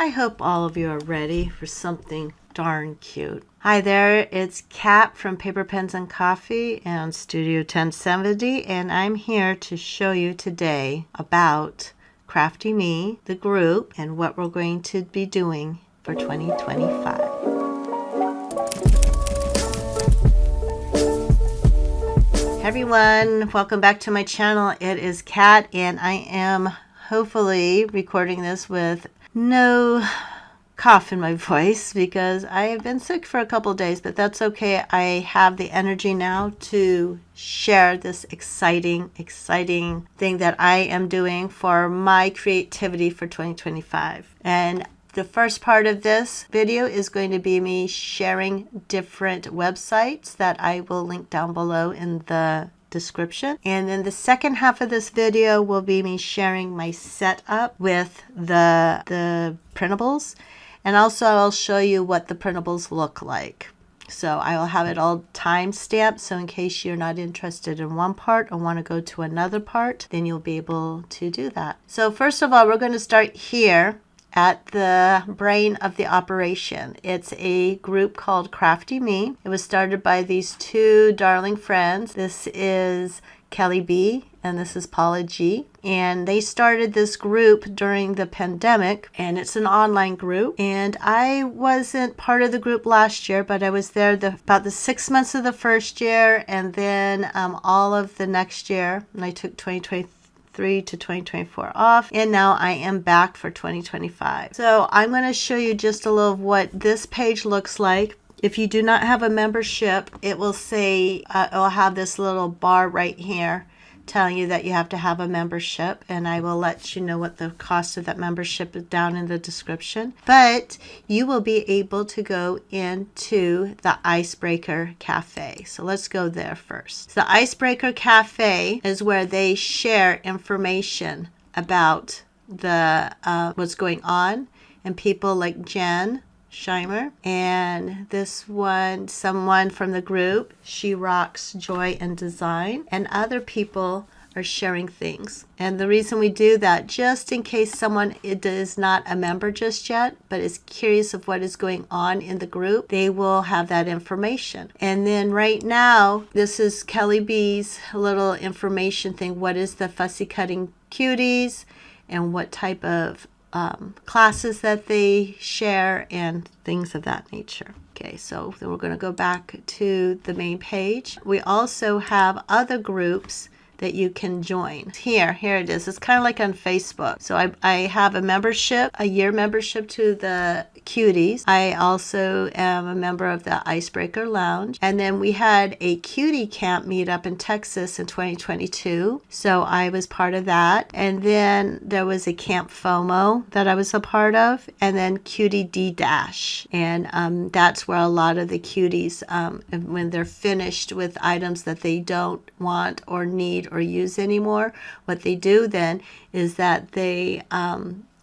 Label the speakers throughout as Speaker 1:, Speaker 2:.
Speaker 1: I hope all of you are ready for something darn cute. Hi there, it's Kat from Paper Pens and Coffee and Studio 1070, and I'm here to show you today about Crafty Me, the group, and what we're going to be doing for 2025. Hey everyone, welcome back to my channel. It is Kat, and I am hopefully recording this with no cough in my voice because I have been sick for a couple days, but that's okay. I have the energy now to share this exciting thing that I am doing for my creativity for 2025. And the first part of this video is going to be me sharing different websites that I will link down below in the description. And then the second half of this video will be me sharing my setup with the printables. And also I'll show you what the printables look like. So I will have it all time stamped, so in case you're not interested in one part or want to go to another part, then you'll be able to do that. So first of all, we're going to start here at the brain of the operation. It's a group called Crafty Me. It was started by these two darling friends. This is Kelly B and this is Paula G. And they started this group during the pandemic, and it's an online group. And I wasn't part of the group last year, but I was there about the 6 months of the first year, and then all of the next year. And I took 2023 to 2024 off, and now I am back for 2025. So I'm going to show you just a little of what this page looks like. If you do not have a membership, it will say it will have this little bar right here telling you that you have to have a membership, and I will let you know what the cost of that membership is down in the description. But you will be able to go into the Icebreaker Cafe. So let's go there first. So the Icebreaker Cafe is where they share information about the what's going on, and people like Jen Scheimer and this one, someone from the group, She Rocks Joy and Design, and other people are sharing things. And the reason we do that, just in case someone is not a member just yet, but is curious of what is going on in the group, they will have that information. And then right now, this is Kelly B's little information thing. What is the Fussy Cutting Cuties and what type of classes that they share and things of that nature. Okay, so then we're going to go back to the main page. We also have other groups that you can join. Here it is. It's kind of like on Facebook. So I have a membership, a year membership to the Cuties. I also am a member of the Icebreaker Lounge. And then we had a cutie camp meetup in Texas in 2022. So I was part of that. And then there was a Camp FOMO that I was a part of. And then Cutie D-Dash. And that's where a lot of the cuties, when they're finished with items that they don't want or need or use anymore, what they do then is that they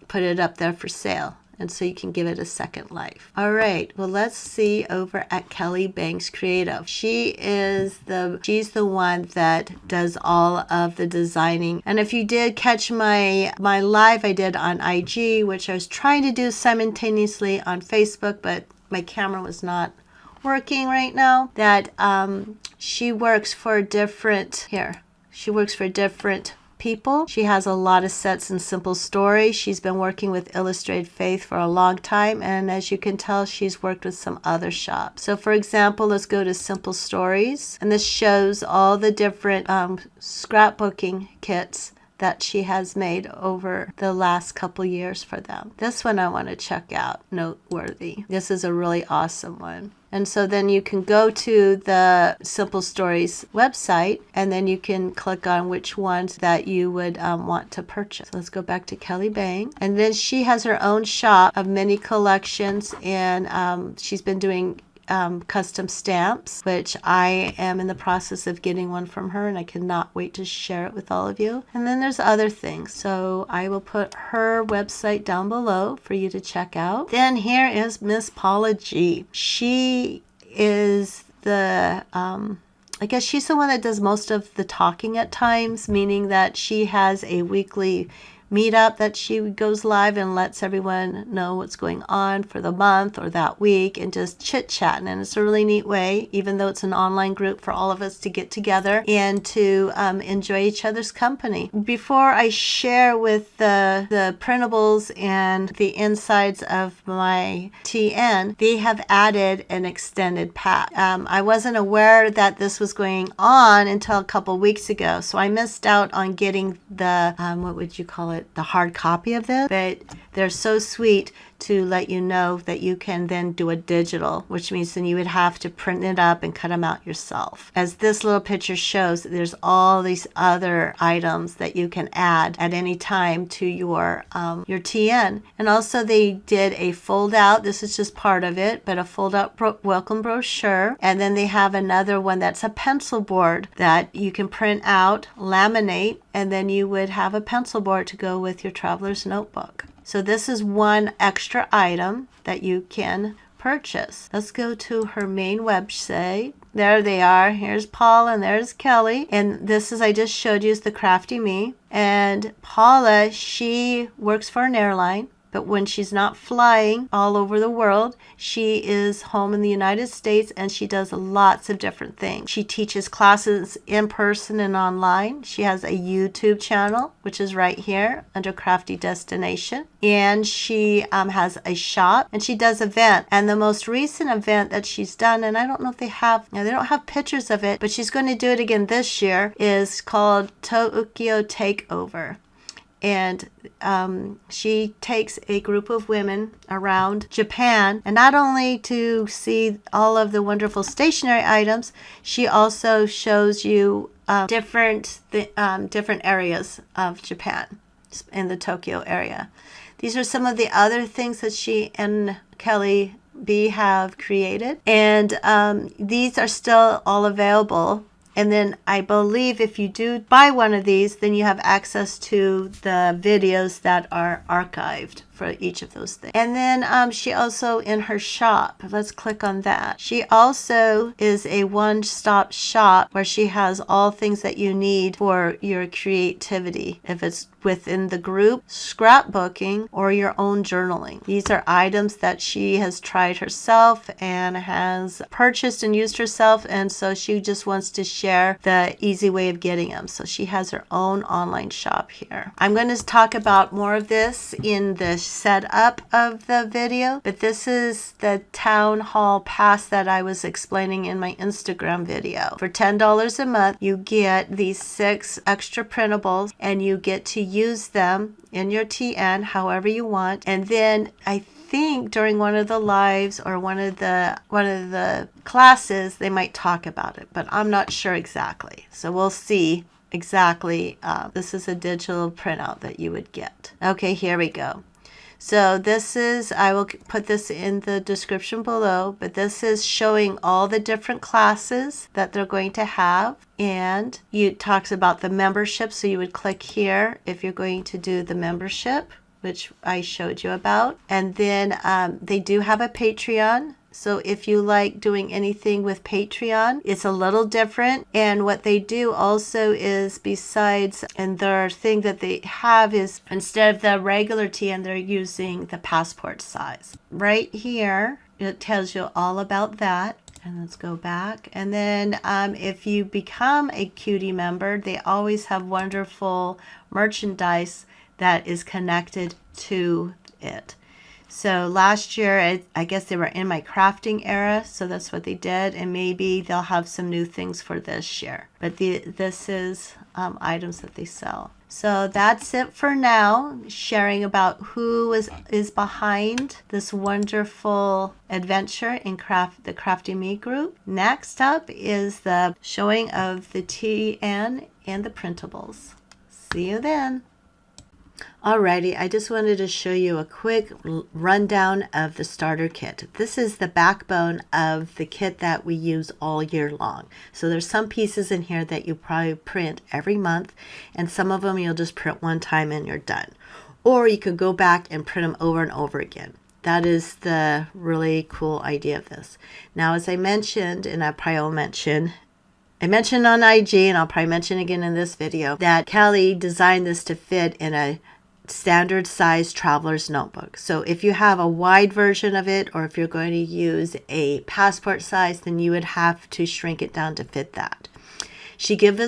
Speaker 1: put it up there for sale, and so you can give it a second life. All right, well, let's see over at Kelly Banks Creative. She's the one that does all of the designing. And if you did catch my live I did on IG, which I was trying to do simultaneously on Facebook, but my camera was not working right now, that she works for different people. She has a lot of sets in Simple Story. She's been working with Illustrated Faith for a long time, and as you can tell, she's worked with some other shops. So for example, let's go to Simple Stories, and this shows all the different scrapbooking kits that she has made over the last couple years for them. This one I want to check out, noteworthy. This is a really awesome one. And so then you can go to the Simple Stories website, and then you can click on which ones that you would want to purchase. So let's go back to Kelly Bang. And then she has her own shop of mini collections, and she's been doing custom stamps, which I am in the process of getting one from her, and I cannot wait to share it with all of you. And then there's other things, so I will put her website down below for you to check out. Then here is Miss Paula G. She is the I guess she's the one that does most of the talking at times, meaning that she has a weekly meetup that she goes live and lets everyone know what's going on for the month or that week, and just chit chatting. And it's a really neat way, even though it's an online group, for all of us to get together and to enjoy each other's company. Before I share with the printables and the insides of my TN, they have added an extended pack. I wasn't aware that this was going on until a couple weeks ago, so I missed out on getting the what would you call it, the hard copy of this, but they're so sweet to let you know that you can then do a digital, which means then you would have to print it up and cut them out yourself. As this little picture shows, there's all these other items that you can add at any time to your TN. And also they did a fold out. This is just part of it, but a fold out welcome brochure. And then they have another one that's a pencil board that you can print out, laminate, and then you would have a pencil board to go with your traveler's notebook. So this is one extra item that you can purchase. Let's go to her main website. There they are. Here's Paula and there's Kelly. And this is, I just showed you, is the Crafty Me. And Paula, she works for an airline. But when she's not flying all over the world, she is home in the United States, and she does lots of different things. She teaches classes in person and online. She has a YouTube channel, which is right here under Crafty Destination. And she has a shop, and she does events. And the most recent event that she's done, and I don't know if they don't have pictures of it, but she's going to do it again this year, is called Tokyo Takeover. And she takes a group of women around Japan, and not only to see all of the wonderful stationery items, she also shows you different areas of Japan in the Tokyo area. These are some of the other things that she and Kelly B have created, and these are still all available. And then I believe if you do buy one of these, then you have access to the videos that are archived for each of those things. And then she also, in her shop, let's click on that. She also is a one-stop shop where she has all things that you need for your creativity. If it's within the group, scrapbooking, or your own journaling. These are items that she has tried herself and has purchased and used herself, and so she just wants to share the easy way of getting them. So she has her own online shop here. I'm going to talk about more of this in the setup of the video, but this is the town hall pass that I was explaining in my Instagram video. For $10 a month, you get these 6 extra printables, and you get to use them in your TN however you want. And then I think during one of the lives or one of the classes, they might talk about it, but I'm not sure exactly. So we'll see exactly. This is a digital printout that you would get. Okay, here we go. So this is, I will put this in the description below, but this is showing all the different classes that they're going to have. And it talks about the membership. So you would click here if you're going to do the membership, which I showed you about. And then they do have a Patreon. So if you like doing anything with Patreon, it's a little different. And what they do also is, besides, and their thing that they have is, instead of the regular TN, they're using the passport size. Right here, it tells you all about that. And let's go back. And then if you become a Cutie member, they always have wonderful merchandise that is connected to it. So last year, I guess they were in my crafting era, so that's what they did, and maybe they'll have some new things for this year. But this is items that they sell. So that's it for now, sharing about who is behind this wonderful adventure in the Crafty Me group. Next up is the showing of the TN and the printables. See you then. Alrighty, I just wanted to show you a quick rundown of the starter kit. This is the backbone of the kit that we use all year long. So there's some pieces in here that you probably print every month, and some of them you'll just print one time and you're done. Or you could go back and print them over and over again. That is the really cool idea of this. Now, as I mentioned, and I probably will mention, I mentioned on IG, and I'll probably mention again in this video, that Kelly designed this to fit in a standard size traveler's notebook. So if you have a wide version of it, or if you're going to use a passport size, then you would have to shrink it down to fit that. She gave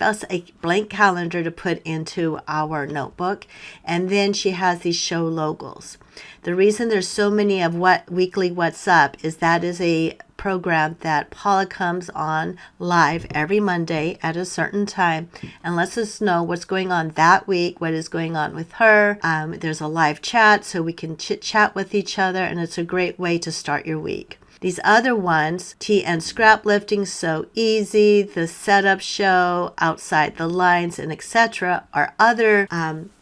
Speaker 1: us a blank calendar to put into our notebook, and then she has these show logos. The reason there's so many of Weekly What's Up is that is a program that Paula comes on live every Monday at a certain time and lets us know what's going on that week, what is going on with her. There's a live chat so we can chit chat with each other, and it's a great way to start your week. These other ones, Tea and Scrap Lifting So Easy, The Setup Show, Outside the Lines, and etc. are other,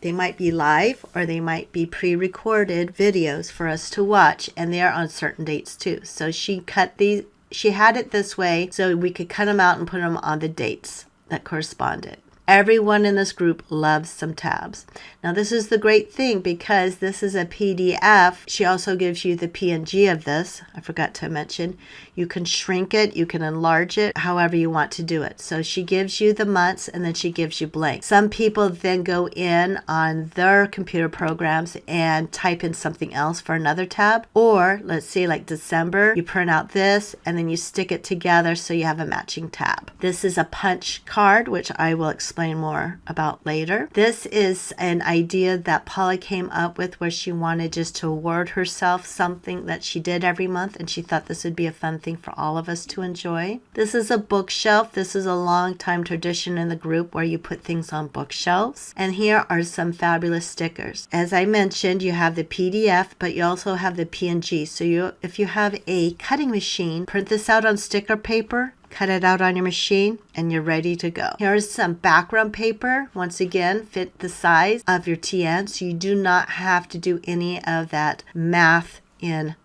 Speaker 1: they might be live or they might be pre-recorded videos for us to watch, and they are on certain dates too. So she had it this way so we could cut them out and put them on the dates that corresponded. Everyone in this group loves some tabs. Now this is the great thing, because this is a PDF. She also gives you the PNG of this. I forgot to mention. You can shrink it, you can enlarge it, however you want to do it. So she gives you the months and then she gives you blank. Some people then go in on their computer programs and type in something else for another tab. Or let's say like December, you print out this and then you stick it together so you have a matching tab. This is a punch card, which I will explain more about later. This is an idea that Paula came up with, where she wanted just to award herself something that she did every month, and she thought this would be a fun thing for all of us to enjoy. This is a bookshelf. This is a long time tradition in the group where you put things on bookshelves. And here are some fabulous stickers. As I mentioned, you have the PDF, but you also have the PNG. So if you have a cutting machine, print this out on sticker paper, cut it out on your machine, and you're ready to go. Here's some background paper. Once again, fit the size of your TN, so you do not have to do any of that math in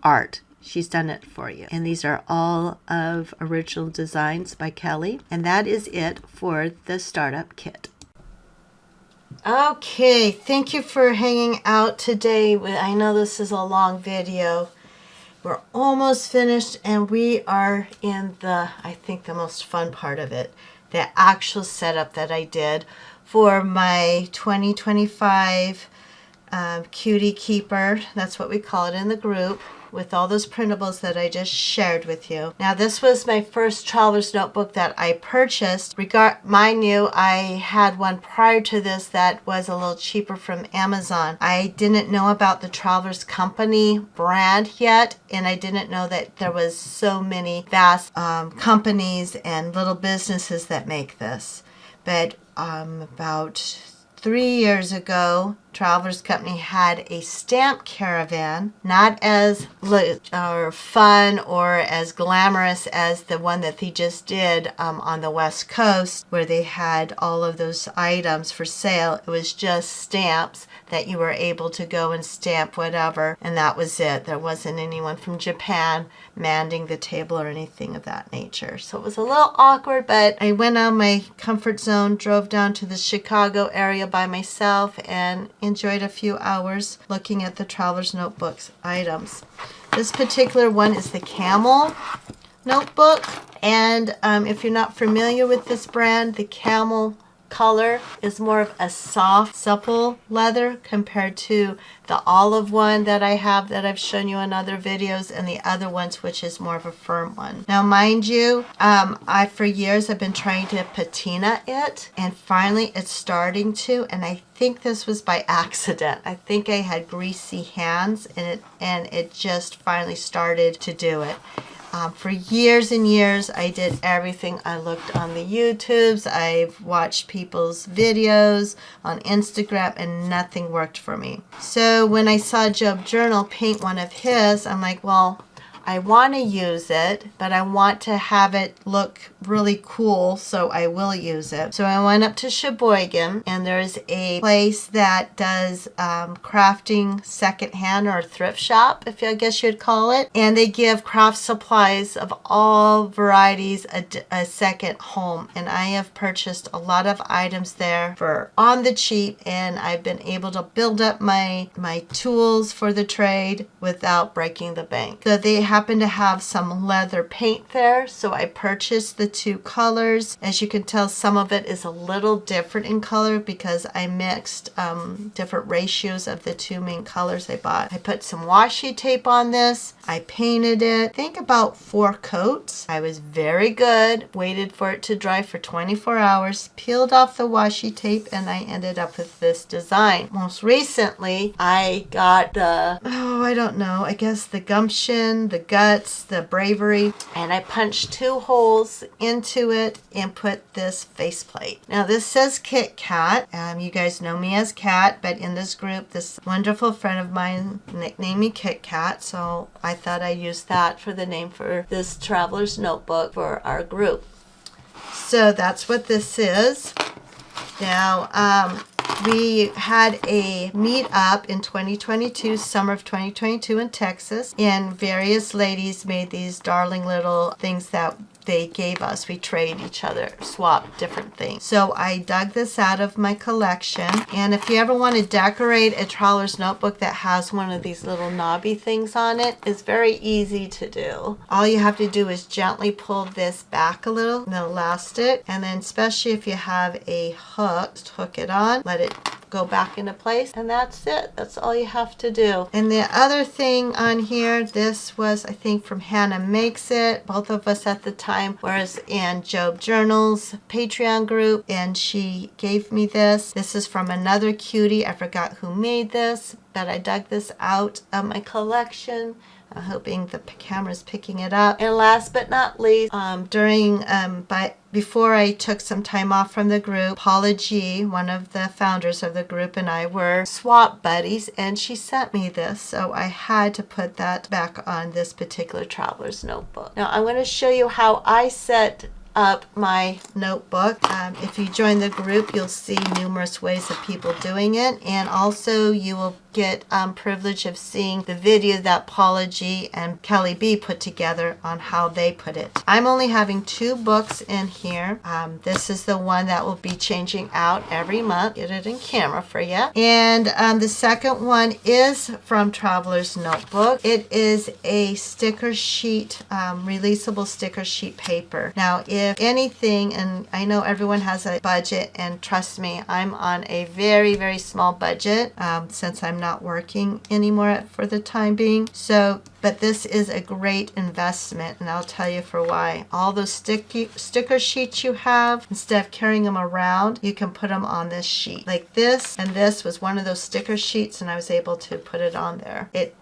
Speaker 1: art. She's done it for you. And these are all of original designs by Kelly. And that is it for the startup kit. Okay, thank you for hanging out today. I know this is a long video. We're almost finished, and we are in I think the most fun part of it, the actual setup that I did for my 2025 Cutie Keeper. That's what we call it in the group, with all those printables that I just shared with you. Now this was my first traveler's notebook that I purchased. Mind you, I had one prior to this that was a little cheaper from Amazon. I didn't know about the Travelers Company brand yet, and I didn't know that there was so many vast companies and little businesses that make this. But about 3 years ago, Travelers Company had a stamp caravan, not as fun or as glamorous as the one that they just did on the West Coast, where they had all of those items for sale. It was just stamps that you were able to go and stamp whatever, and that was it. There wasn't anyone from Japan manning the table or anything of that nature. So it was a little awkward, but I went out of my comfort zone, drove down to the Chicago area by myself, and enjoyed a few hours looking at the Traveler's Notebooks items. This particular one is the Camel notebook, and if you're not familiar with this brand, the Camel color is more of a soft, supple leather compared to the olive one that I have that I've shown you in other videos, and the other ones which is more of a firm one. Now mind you, for years I've been trying to patina it, and finally it's starting to, and I think this was by accident. I think I had greasy hands and it just finally started to do it. For years and years, I did everything. I looked on the YouTubes, I've watched people's videos on Instagram, and nothing worked for me. So when I saw Job Journal paint one of his, I'm like, well, I want to use it, but I want to have it look really cool, so I will use it. So I went up to Sheboygan, and there's a place that does crafting secondhand, or thrift shop, if I guess you'd call it. And they give craft supplies of all varieties a second home. And I have purchased a lot of items there for on the cheap, and I've been able to build up my tools for the trade without breaking the bank. So they happen to have some leather paint there, so I purchased the two colors. As you can tell, some of it is a little different in color because I mixed different ratios of the two main colors I bought. I put some washi tape on this. I painted it, I think about 4 coats. I was very good. Waited for it to dry for 24 hours, peeled off the washi tape, and I ended up with this design. Most recently, I got the, I don't know, I guess the gumption, the guts, the bravery, and I punched 2 holes into it and put this faceplate. Now this says Kit Kat. You guys know me as Kat, but in this group, this wonderful friend of mine nicknamed me Kit Kat, so I thought I'd use that for the name for this traveler's notebook for our group. So that's what this is. Now, we had a meet-up in 2022, summer of 2022 in Texas, and various ladies made these darling little things that they gave us. We trade each other, swap different things. So I dug this out of my collection. And if you ever want to decorate a traveler's notebook that has one of these little knobby things on it, it's very easy to do. All you have to do is gently pull this back a little, the elastic, and then especially if you have a hook, just hook it on, let it go back into place, and that's it. That's all you have to do. And the other thing on here, this was I think from Hannah Makes It. Both of us at the time was in Job Journal's Patreon group, and she gave me this. This is from another cutie. I forgot who made this, but I dug this out of my collection. I'm hoping the camera's picking it up. And last but not least, before I took some time off from the group, Paula G, one of the founders of the group, and I were swap buddies, and she sent me this, so I had to put that back on this particular traveler's notebook. Now I'm going to show you how I set up my notebook. If you join the group, you'll see numerous ways of people doing it, and also you will get privilege of seeing the video that Paula G and Kelly B put together on how they put it. I'm only having 2 books in here. This is the one that will be changing out every month. Get it in camera for you. And the second one is from Traveler's Notebook. It is a sticker sheet, releasable sticker sheet paper. Now, if anything, and I know everyone has a budget, and trust me, I'm on a very, very small budget since I'm not working anymore for the time being. So, but this is a great investment, and I'll tell you for why. All those sticker sheets you have, instead of carrying them around, you can put them on this sheet like this, and this was one of those sticker sheets, and I was able to put it on there. It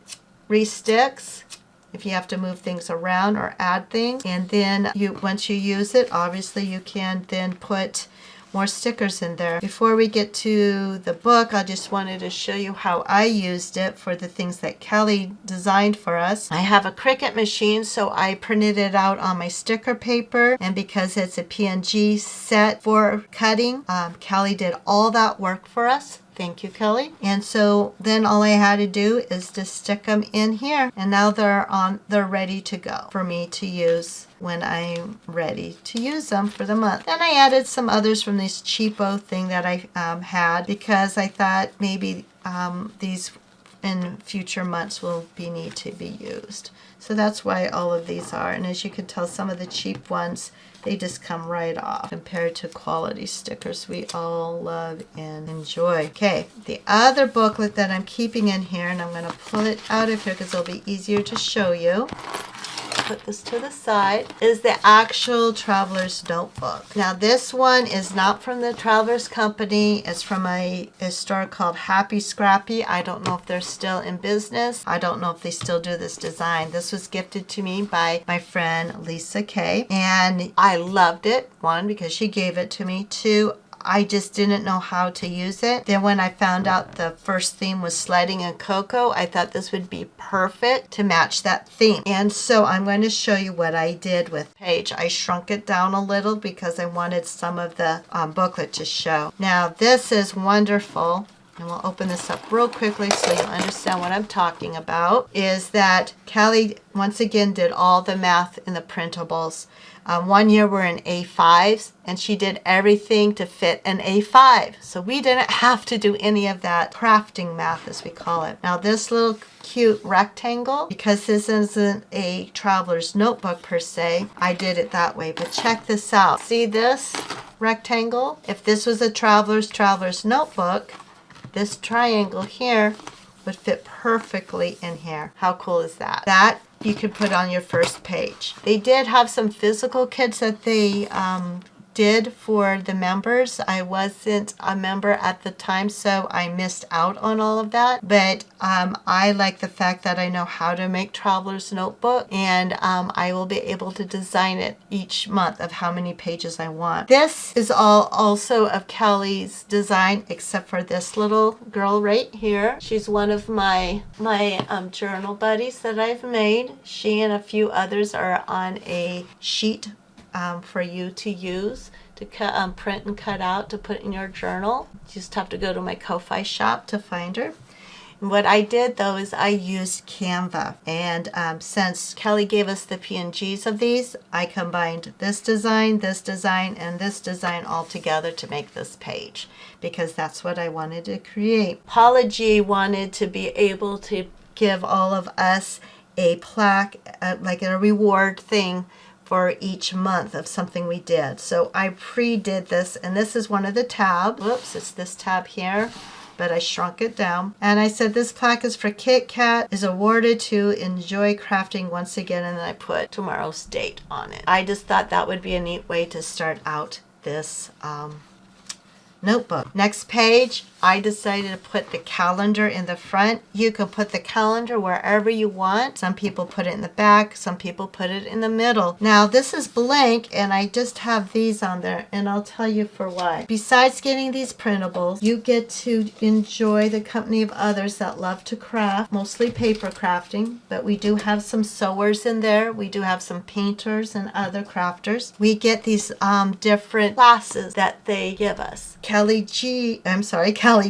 Speaker 1: re-sticks if you have to move things around or add things, and then once you use it, obviously you can then put more stickers in there. Before we get to the book, I just wanted to show you how I used it for the things that Kelly designed for us. I have a Cricut machine, so I printed it out on my sticker paper, and because it's a PNG set for cutting, Kelly did all that work for us. Thank you, Kelly. And so then all I had to do is to stick them in here, and now they're ready to go for me to use when I'm ready to use them for the month. Then I added some others from this cheapo thing that I had, because I thought maybe these in future months will need to be used. So that's why all of these are. And as you can tell, some of the cheap ones, they just come right off compared to quality stickers we all love and enjoy. Okay, the other booklet that I'm keeping in here, and I'm going to pull it out of here because it'll be easier to show you. Put this to the side, is the actual Traveler's Notebook. Now this one is not from the Traveler's Company. It's from a store called Happy Scrappy. I don't know if they're still in business. I don't know if they still do this design. This was gifted to me by my friend Lisa K, and I loved it. 1, because she gave it to me. 2, I just didn't know how to use it. Then when I found out the first theme was sledding and cocoa, I thought this would be perfect to match that theme. And so I'm going to show you what I did with page. I shrunk it down a little because I wanted some of the booklet to show. Now this is wonderful. And we'll open this up real quickly so you'll understand what I'm talking about, is that Kelly once again did all the math in the printables. One year we're in A5s, and she did everything to fit an A5. So we didn't have to do any of that crafting math, as we call it. Now this little cute rectangle, because this isn't a traveler's notebook per se, I did it that way. But check this out. See this rectangle? If this was a traveler's notebook, this triangle here would fit perfectly in here. How cool is that? That you could put on your first page. They did have some physical kits that they did for the members. I wasn't a member at the time, so I missed out on all of that. But I like the fact that I know how to make Traveler's Notebook, and I will be able to design it each month of how many pages I want. This is all also of Kelly's design, except for this little girl right here. She's one of my journal buddies that I've made. She and a few others are on a sheet for you to use to print and cut out to put in your journal. You just have to go to my Ko-Fi shop to find her. And what I did though is I used Canva, and since Kelly gave us the PNGs of these, I combined this design, and this design all together to make this page, because that's what I wanted to create. Paula G wanted to be able to give all of us a plaque, like a reward thing for each month of something we did. So I pre-did this, and this is one of the tabs. Whoops, it's this tab here, but I shrunk it down. And I said this plaque is for Kit Kat, is awarded to enjoy crafting once again, and then I put tomorrow's date on it. I just thought that would be a neat way to start out this notebook. Next page, I decided to put the calendar in the front. You can put the calendar wherever you want. Some people put it in the back, some people put it in the middle. Now this is blank, and I just have these on there, and I'll tell you for why. Besides getting these printables, you get to enjoy the company of others that love to craft, mostly paper crafting, but we do have some sewers in there. We do have some painters and other crafters. We get these different classes that they give us. Kelly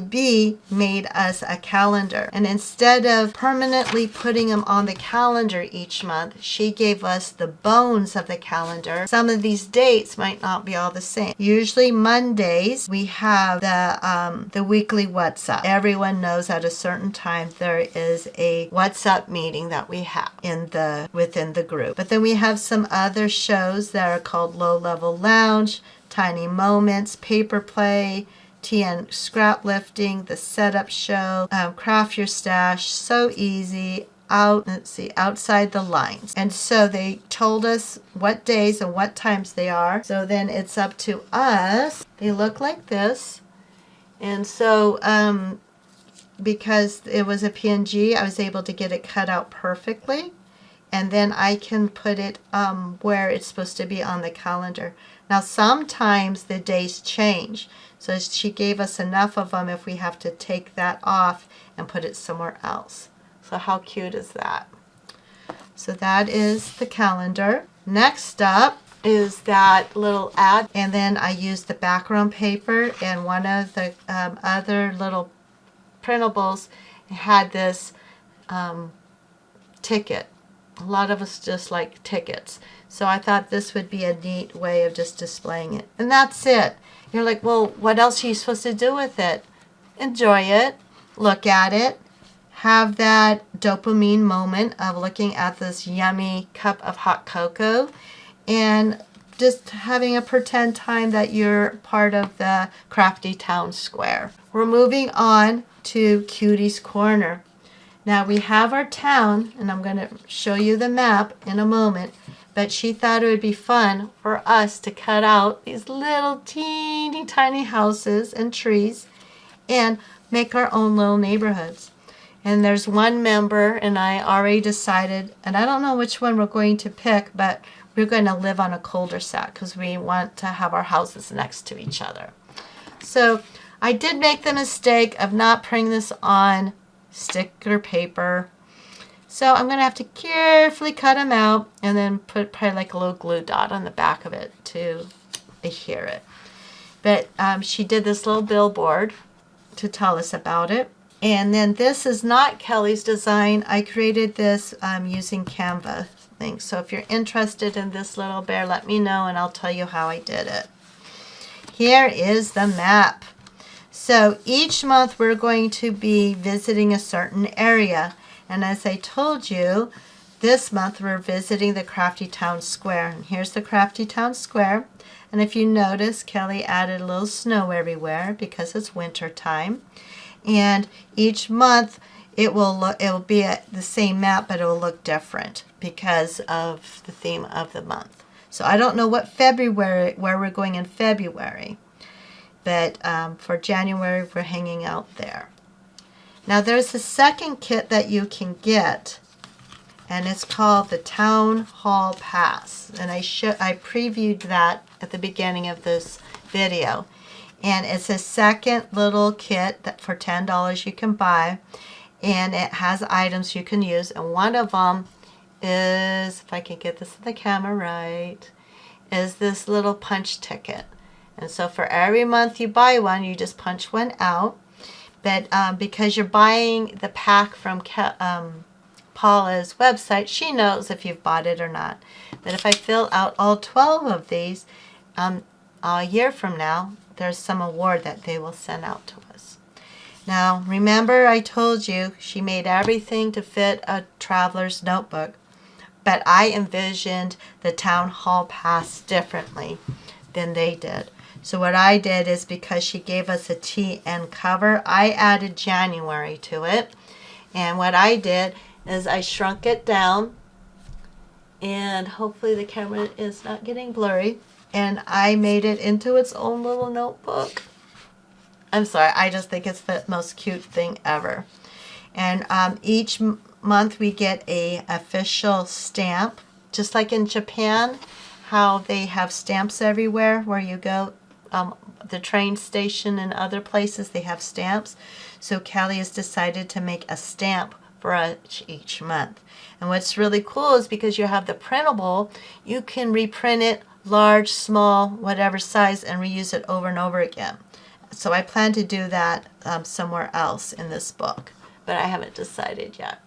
Speaker 1: B made us a calendar, and instead of permanently putting them on the calendar each month, she gave us the bones of the calendar. Some of these dates might not be all the same. Usually Mondays we have the weekly What's Up. Everyone knows at a certain time there is a What's Up meeting that we have within the group. But then we have some other shows that are called Low Level Lounge, Tiny Moments, Paper Play, Tea and Scrap Lifting, The Setup Show, Craft Your Stash, So Easy, Outside the Lines. And so they told us what days and what times they are. So then it's up to us. They look like this. And so because it was a PNG, I was able to get it cut out perfectly. And then I can put it where it's supposed to be on the calendar. Now sometimes the days change, so she gave us enough of them if we have to take that off and put it somewhere else. So how cute is that? So that is the calendar. Next up is that little ad, and then I used the background paper, and one of the other little printables had this ticket. A lot of us just like tickets. So I thought this would be a neat way of just displaying it. And that's it. You're like, well, what else are you supposed to do with it? Enjoy it. Look at it. Have that dopamine moment of looking at this yummy cup of hot cocoa. And just having a pretend time that you're part of the Crafty Town Square. We're moving on to Cutie's Corner. Now we have our town, and I'm going to show you the map in a moment, but she thought it would be fun for us to cut out these little teeny tiny houses and trees and make our own little neighborhoods. And there's one member, and I already decided, and I don't know which one we're going to pick, but we're going to live on a cul-de-sac because we want to have our houses next to each other. So I did make the mistake of not putting this on sticker paper. So I'm going to have to carefully cut them out and then put probably like a little glue dot on the back of it to adhere it. But she did this little billboard to tell us about it. And then this is not Kelly's design. I created this using Canva. everything. So if you're interested in this little bear, let me know and I'll tell you how I did it. Here is the map. So each month we're going to be visiting a certain area. And as I told you, this month we're visiting the Crafty Town Square. And here's the Crafty Town Square. And if you notice, Kelly added a little snow everywhere because it's winter time. And each month it will be the same map, but it will look different because of the theme of the month. So I don't know what February, where we're going in February, but for January we're hanging out there. Now there's a second kit that you can get, and it's called the Town Hall Pass, and I previewed that at the beginning of this video. And it's a second little kit that for $10 you can buy, and it has items you can use, and one of them is, if I can get this in the camera right, is this little punch ticket. And so for every month you buy one, you just punch one out. But because you're buying the pack from Paula's website, she knows if you've bought it or not. But if I fill out all 12 of these, a year from now, there's some award that they will send out to us. Now, remember I told you she made everything to fit a traveler's notebook, but I envisioned the Town Hall Pass differently than they did. So what I did is, because she gave us a TN cover, I added January to it. And what I did is I shrunk it down, and hopefully the camera is not getting blurry, and I made it into its own little notebook. I'm sorry, I just think it's the most cute thing ever. And each month we get a official stamp, just like in Japan, how they have stamps everywhere where you go. The train station and other places, they have stamps. So Kelly has decided to make a stamp for each month. And what's really cool is because you have the printable, you can reprint it large, small, whatever size, and reuse it over and over again. So I plan to do that somewhere else in this book, but I haven't decided yet.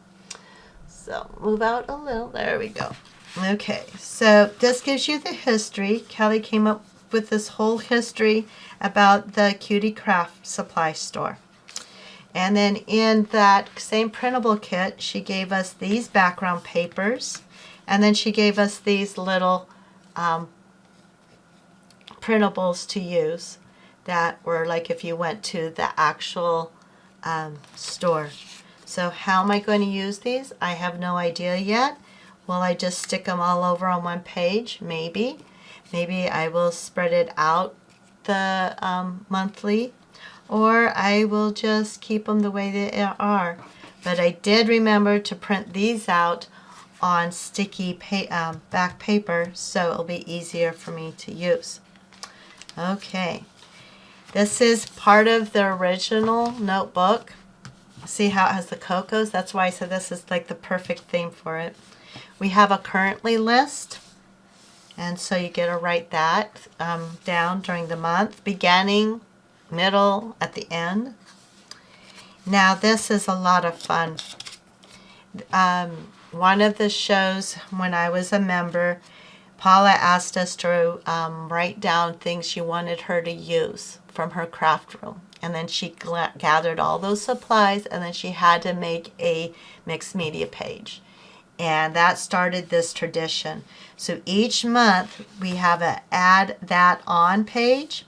Speaker 1: So move out a little. There we go. Okay, so this gives you the history. Kelly came up with this whole history about the Cutie Craft Supply Store. And then in that same printable kit, she gave us these background papers, and then she gave us these little printables to use that were like if you went to the actual store. So how am I going to use these? I have no idea yet. Will I just stick them all over on one page? Maybe. Maybe I will spread it out the monthly, or I will just keep them the way they are. But I did remember to print these out on sticky back paper, so it'll be easier for me to use. Okay, this is part of the original notebook. See how it has the cocos? That's why I said this is like the perfect theme for it. We have a currently list, and so you get to write that down during the month, beginning, middle, at the end. Now this is a lot of fun. One of the shows when I was a member, Paula asked us to write down things she wanted her to use from her craft room. And then she gathered all those supplies, and then she had to make a mixed media page. And that started this tradition. So each month we have an add that on page,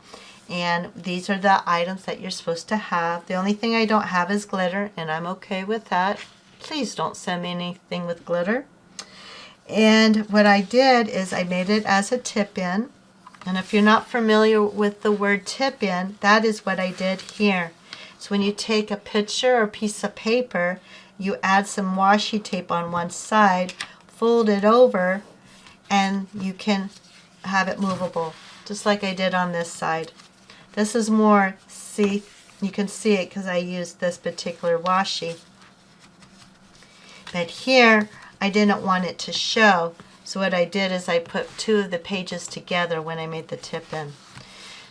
Speaker 1: and these are the items that you're supposed to have. The only thing I don't have is glitter, and I'm okay with that. Please don't send me anything with glitter. And what I did is I made it as a tip-in. And if you're not familiar with the word tip-in, that is what I did here. So when you take a picture or piece of paper, you add some washi tape on one side, fold it over, and you can have it movable, just like I did on this side. This is more, see, you can see it because I used this particular washi. But here, I didn't want it to show, so what I did is I put two of the pages together when I made the tip-in.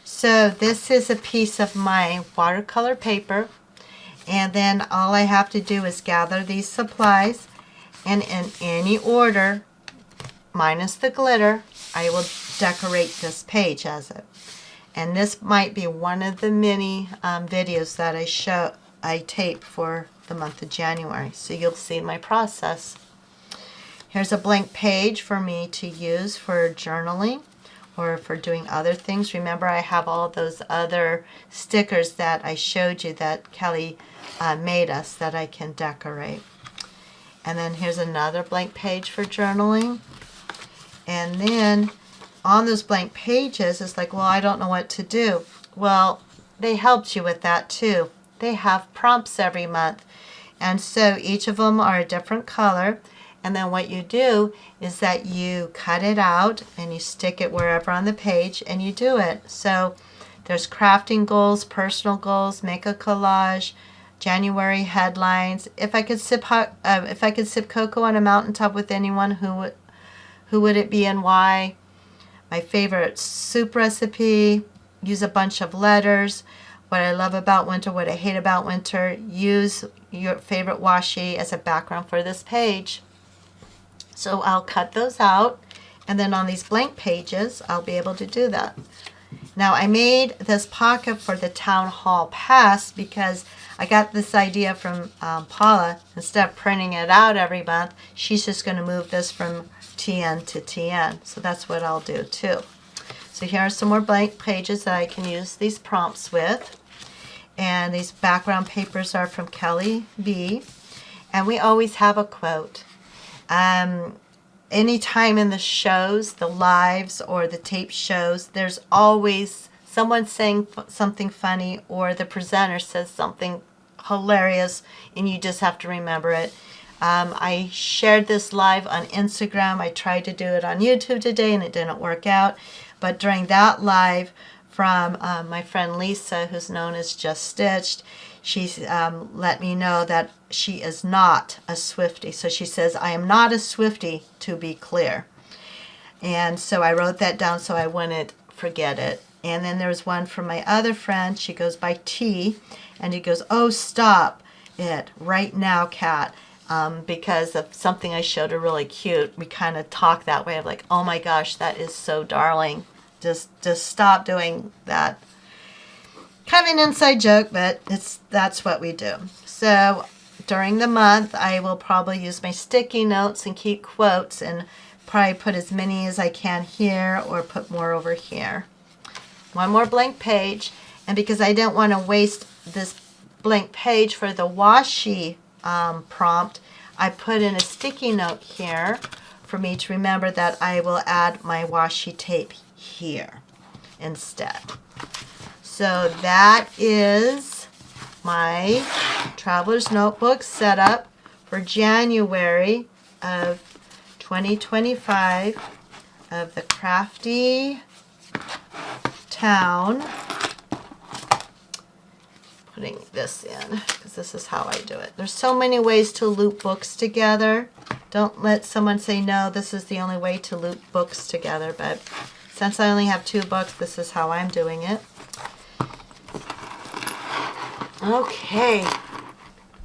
Speaker 1: So this is a piece of my watercolor paper, and then all I have to do is gather these supplies, and in any order minus the glitter, I will decorate this page as it. And this might be one of the many videos that I tape for the month of January. So you'll see my process. Here's a blank page for me to use for journaling or for doing other things. Remember, I have all those other stickers that I showed you that Kelly made us that I can decorate. And then here's another blank page for journaling. And then on those blank pages, it's like, well, I don't know what to do. Well, they helped you with that too. They have prompts every month. And so each of them are a different color. And then what you do is that you cut it out and you stick it wherever on the page and you do it. So there's crafting goals, personal goals, make a collage, January headlines. If I could sip cocoa on a mountaintop with anyone, who would it be and why? My favorite soup recipe, use a bunch of letters, what I love about winter, what I hate about winter, use your favorite washi as a background for this page. So I'll cut those out, and then on these blank pages, I'll be able to do that. Now I made this pocket for the Town Hall Pass because I got this idea from Paula. Instead of printing it out every month, she's just going to move this from TN to TN. So that's what I'll do too. So here are some more blank pages that I can use these prompts with. And these background papers are from Kelly B. And we always have a quote. Anytime in the shows, the lives or the tape shows, there's always someone saying something funny or the presenter says something hilarious and you just have to remember it. I shared this live on Instagram. I tried to do it on YouTube today and it didn't work out. But during that live from my friend Lisa, who's known as Just Stitched, she's let me know that she is not a Swiftie. So she says, I am not a Swiftie, to be clear. And so I wrote that down so I wouldn't forget it. And then there's one from my other friend. She goes by T. And he goes, oh, stop it right now, Kat. Because of something I showed her really cute. We kind of talk that way of like, oh my gosh, that is so darling. Just stop doing that. Kind of an inside joke, but that's what we do. So during the month, I will probably use my sticky notes and keep quotes and probably put as many as I can here or put more over here. One more blank page. And because I don't want to waste this blank page for the washi prompt, I put in a sticky note here for me to remember that I will add my washi tape here instead. So that is my Traveler's Notebook setup for January of 2025 of the Crafty Town. Putting this in because this is how I do it. There's so many ways to loop books together. Don't let someone say, no, this is the only way to loop books together. But since I only have 2 books, this is how I'm doing it. Okay.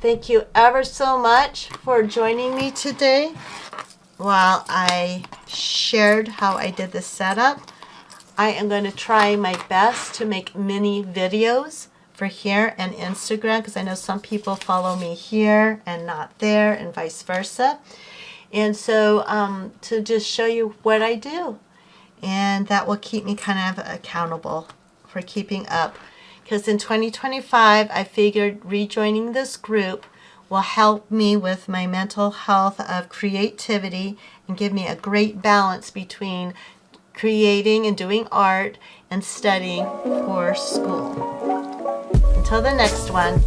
Speaker 1: Thank you ever so much for joining me today while I shared how I did the setup. I am going to try my best to make mini videos for here and Instagram because I know some people follow me here and not there and vice versa. And so to just show you what I do. And that will keep me kind of accountable for keeping up. Because in 2025, I figured rejoining this group will help me with my mental health of creativity and give me a great balance between creating and doing art and studying for school. Until the next one.